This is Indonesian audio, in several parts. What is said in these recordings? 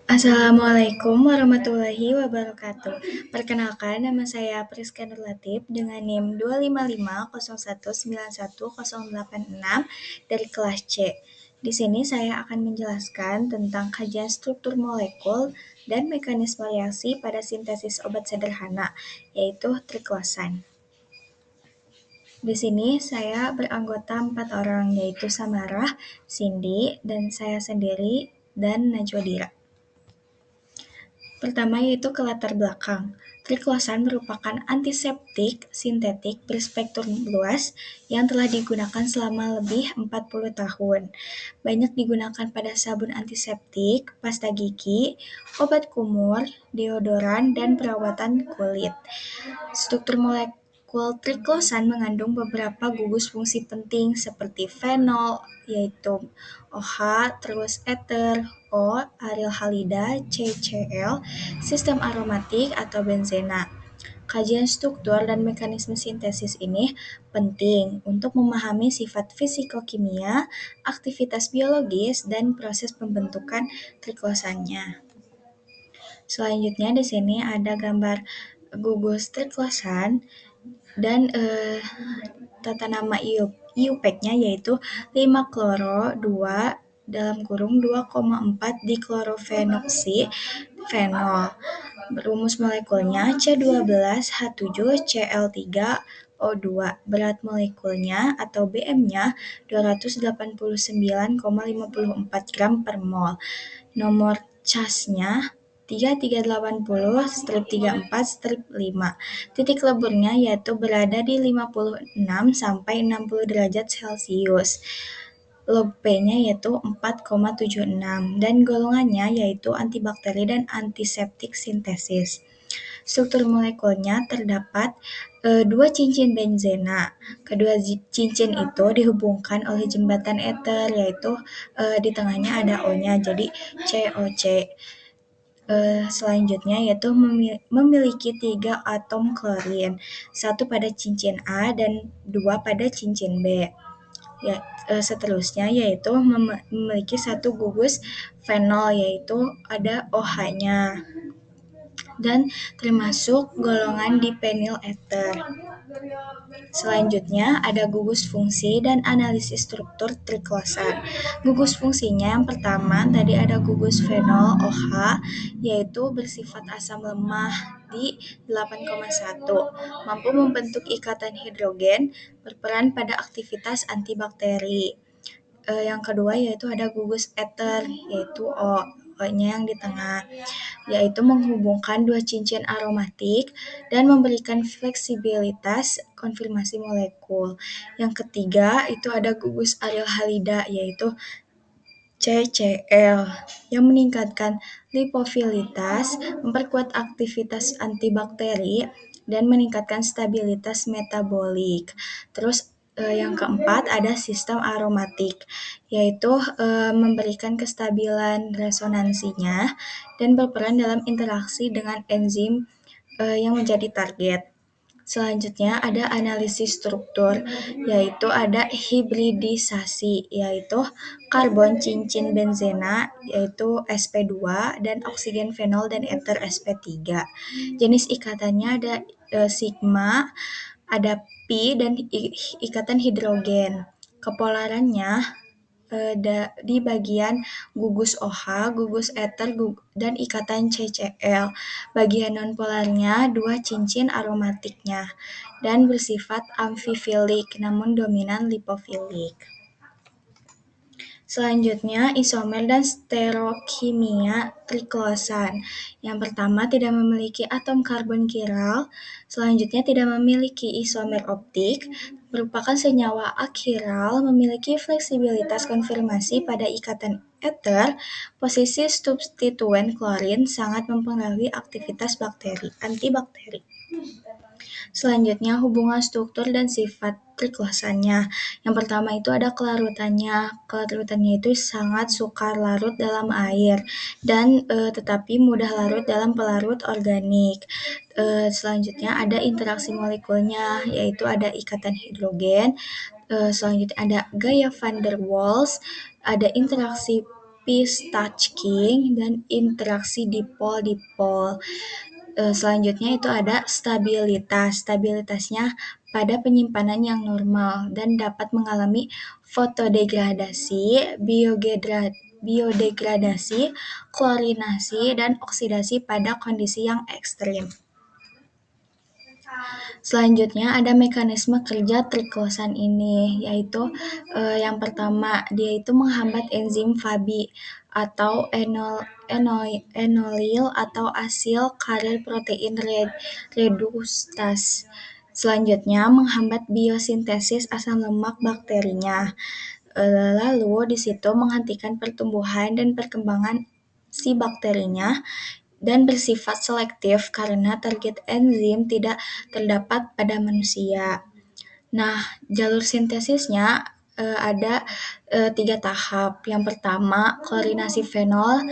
Assalamualaikum warahmatullahi wabarakatuh. Perkenalkan, nama saya Priska Nur Latif dengan NIM 25501911086 dari kelas C. Di sini saya akan menjelaskan tentang kajian struktur molekul dan mekanisme reaksi pada sintesis obat sederhana, yaitu triklosan. Di sini saya beranggota 4 orang, yaitu Samarah, Cindy, dan saya sendiri, dan Najwa. Pertama yaitu ke latar belakang. Triklosan merupakan antiseptik sintetik berspektrum luas yang telah digunakan selama lebih 40 tahun. Banyak digunakan pada sabun antiseptik, pasta gigi, obat kumur, deodoran, dan perawatan kulit. Struktur molekul triklosan mengandung beberapa gugus fungsi penting seperti fenol, yaitu OH, terus ether, O, aryl halida, CCl, sistem aromatik atau benzena. Kajian struktur dan mekanisme sintesis ini penting untuk memahami sifat fisikokimia, aktivitas biologis, dan proses pembentukan triklosannya. Selanjutnya di sini ada gambar gugus triklosan dan tata nama IUPAC-nya yaitu 5-kloro 2 dalam kurung 2,4 diklorofenoksi fenol. Rumus molekulnya C12H7Cl3O2. Berat molekulnya atau BM-nya 289,54 gram per mol. Nomor CAS-nya 3380-34-5. Titik leburnya yaitu berada di 56 sampai 60 derajat Celcius. Log P-nya yaitu 4,76 dan golongannya yaitu antibakteri dan antiseptik sintesis. Struktur molekulnya terdapat dua cincin benzena. Kedua cincin itu dihubungkan oleh jembatan ether, yaitu di tengahnya ada O-nya, jadi COC. Selanjutnya yaitu memiliki 3 atom klorin, 1 pada cincin A dan 2 pada cincin B. Seterusnya yaitu memiliki 1 gugus fenol, yaitu ada OH-nya dan termasuk golongan dipenyl ether. Selanjutnya ada gugus fungsi dan analisis struktur triklosan. Gugus fungsinya yang pertama tadi ada gugus fenol OH, yaitu bersifat asam lemah di 8,1, mampu membentuk ikatan hidrogen, berperan pada aktivitas antibakteri. Yang kedua yaitu ada gugus ether, yaitu O-nya yang di tengah, yaitu menghubungkan dua cincin aromatik dan memberikan fleksibilitas konfirmasi molekul. Yang ketiga itu ada gugus aryl halida, yaitu CCl, yang meningkatkan lipofilitas, memperkuat aktivitas antibakteri, dan meningkatkan stabilitas metabolik. Terus yang keempat ada sistem aromatik, yaitu memberikan kestabilan resonansinya dan berperan dalam interaksi dengan enzim yang menjadi target. Selanjutnya ada analisis struktur, yaitu ada hibridisasi, yaitu karbon cincin benzena, yaitu sp2, dan oksigen fenol dan ether sp3. Jenis ikatannya ada sigma, ada pi, dan ikatan hidrogen. Kepolarannya di bagian gugus OH, gugus ether, dan ikatan CCl. Bagian nonpolarnya dua cincin aromatiknya dan bersifat amfifilik namun dominan lipofilik. Selanjutnya, isomer dan stereokimia triklosan. Yang pertama, tidak memiliki atom karbon kiral. Selanjutnya, tidak memiliki isomer optik. Merupakan senyawa akiral, memiliki fleksibilitas konfirmasi pada ikatan ether. Posisi substituen klorin sangat mempengaruhi aktivitas antibakteri. Selanjutnya, hubungan struktur dan sifat triklosannya. Yang pertama itu ada kelarutannya. Kelarutannya itu sangat sukar larut dalam air dan tetapi mudah larut dalam pelarut organik. Selanjutnya ada interaksi molekulnya, yaitu ada ikatan hidrogen. Selanjutnya ada gaya van der Waals, ada interaksi peace-stachking, dan interaksi dipol-dipol. Selanjutnya itu ada stabilitas. Stabilitasnya pada penyimpanan yang normal dan dapat mengalami fotodegradasi, biodegradasi, klorinasi, dan oksidasi pada kondisi yang ekstrim. Selanjutnya ada mekanisme kerja triklosan ini, yaitu yang pertama, dia itu menghambat enzim Fab atau enolyl atau asil karir protein redustase. Selanjutnya, menghambat biosintesis asam lemak bakterinya. Lalu di situ menghentikan pertumbuhan dan perkembangan si bakterinya dan bersifat selektif karena target enzim tidak terdapat pada manusia. Nah, jalur sintesisnya ada 3 tahap. Yang pertama, klorinasi fenol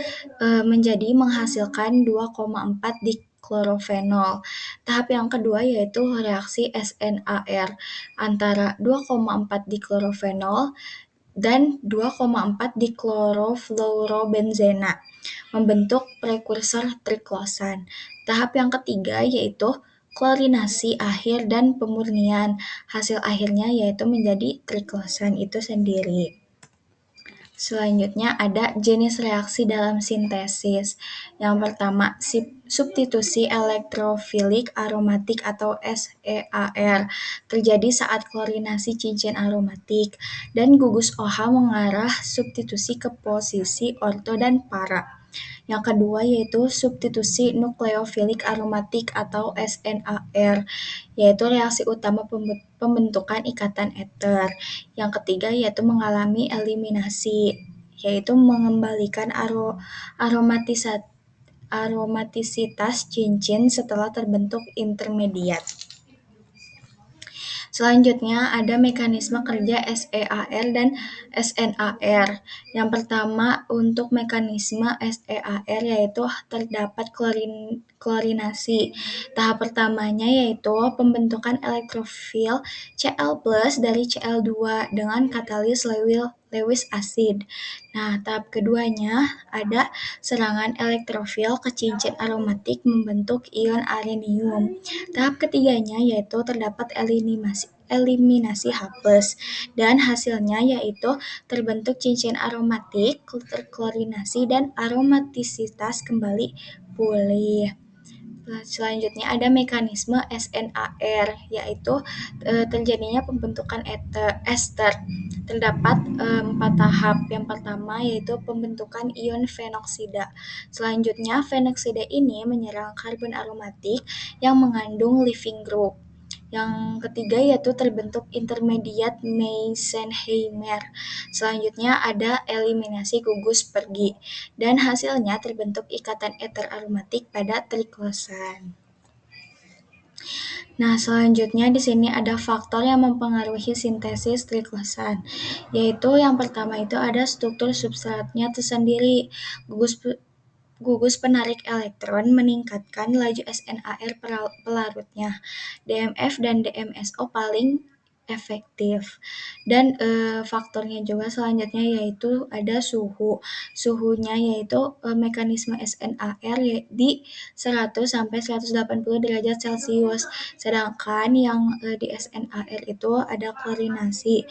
menjadi menghasilkan 2,4 diklorofenol. Tahap yang kedua yaitu reaksi SNAR antara 2,4 diklorofenol dan 2,4 diklorofluorobenzena membentuk prekursor triklosan. Tahap yang ketiga yaitu klorinasi akhir dan pemurnian. Hasil akhirnya yaitu menjadi triklosan itu sendiri. Selanjutnya ada jenis reaksi dalam sintesis. Yang pertama, substitusi elektrofilik aromatik atau SEAR terjadi saat klorinasi cincin aromatik dan gugus OH mengarah substitusi ke posisi orto dan para. Yang kedua yaitu substitusi nukleofilik aromatik atau SNAR, yaitu reaksi utama pembentukan ikatan eter. Yang ketiga yaitu mengalami eliminasi, yaitu mengembalikan aromatisitas cincin setelah terbentuk intermediat. Selanjutnya ada mekanisme kerja SEAR dan SNAR. Yang pertama untuk mekanisme SEAR yaitu terdapat klorinasi. Tahap pertamanya yaitu pembentukan elektrofil Cl+ dari Cl2 dengan katalis Lewis acid. Nah, tahap keduanya ada serangan elektrofil ke cincin aromatik membentuk ion arenium. Tahap ketiganya yaitu terdapat eliminasi H+, dan hasilnya yaitu terbentuk cincin aromatik, terklorinasi, dan aromatisitas kembali pulih. Selanjutnya ada mekanisme SNAR, yaitu terjadinya pembentukan ester. Terdapat 4 tahap. Yang pertama yaitu pembentukan ion fenoksida. Selanjutnya fenoksida ini menyerang karbon aromatik yang mengandung leaving group. Yang ketiga yaitu terbentuk intermediat Meitzenheimer. Selanjutnya ada eliminasi gugus pergi dan hasilnya terbentuk ikatan eter aromatik pada triklosan. Nah, selanjutnya di sini ada faktor yang mempengaruhi sintesis triklosan, yaitu yang pertama itu ada struktur substratnya tersendiri. Gugus penarik elektron meningkatkan laju SNAR pelarutnya. DMF dan DMSO paling efektif. Dan faktornya juga selanjutnya yaitu ada suhu. Suhunya yaitu mekanisme SNAR di 100 sampai 180 derajat Celcius. Sedangkan yang di SNAR itu ada klorinasi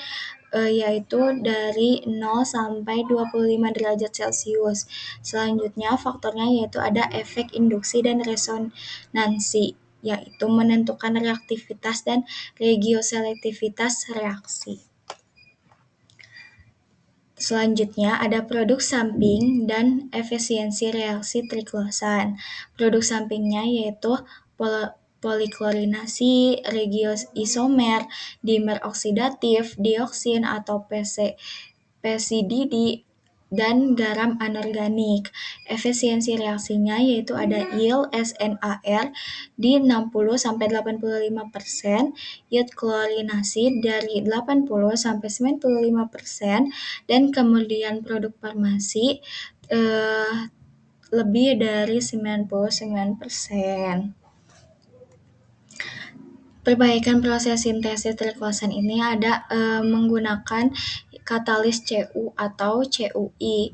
yaitu dari 0 sampai 25 derajat Celcius. Selanjutnya faktornya yaitu ada efek induksi dan resonansi, yaitu menentukan reaktivitas dan regioselektivitas reaksi. Selanjutnya ada produk samping dan efisiensi reaksi triklosan. Produk sampingnya yaitu poliklorinasi, regioisomer, dimer oksidatif, dioksin atau PCDD, dan garam anorganik. Efisiensi reaksinya yaitu ada yield SNAR di 60-85%, yield klorinasi dari 80-95%, dan kemudian produk farmasi lebih dari 99%. Perbaikan proses sintesis triklosan ini ada menggunakan katalis CU atau CUI.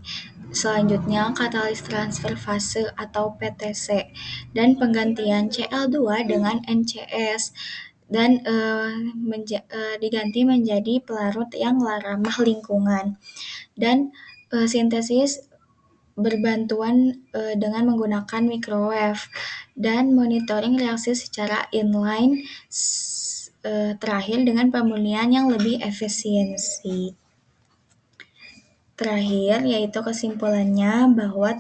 Selanjutnya, katalis transfer fase atau PTC dan penggantian Cl2 dengan NCS dan diganti menjadi pelarut yang ramah lingkungan dan sintesis berbantuan dengan menggunakan microwave dan monitoring reaksi secara inline terakhir dengan pemulihan yang lebih efisiensi. Terakhir, yaitu kesimpulannya bahwa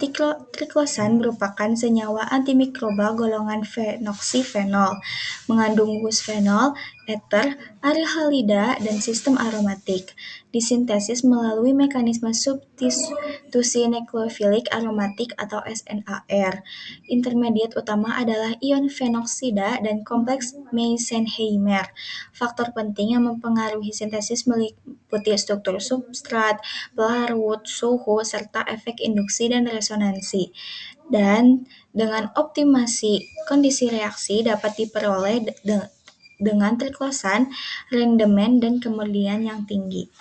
triklosan merupakan senyawa antimikrobal golongan fenoksifenol, mengandung gusfenol, eter, aldehyda, dan sistem aromatik. Disintesis melalui mekanisme substitusi nukleofilik aromatik atau SNAR. Intermediat utama adalah ion fenoksida dan kompleks Meitzenheimer. Faktor penting yang mempengaruhi sintesis meliputi struktur substrat, pelarut, suhu, serta efek induksi dan resonansi. Dan dengan optimasi kondisi reaksi dapat diperoleh dengan triklosan, rendemen, dan kemurnian yang tinggi.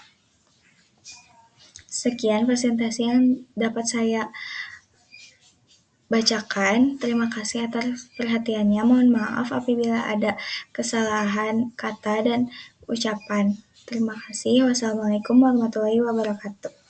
Sekian presentasi yang dapat saya bacakan. Terima kasih atas perhatiannya. Mohon maaf apabila ada kesalahan kata dan ucapan. Terima kasih. Wassalamualaikum warahmatullahi wabarakatuh.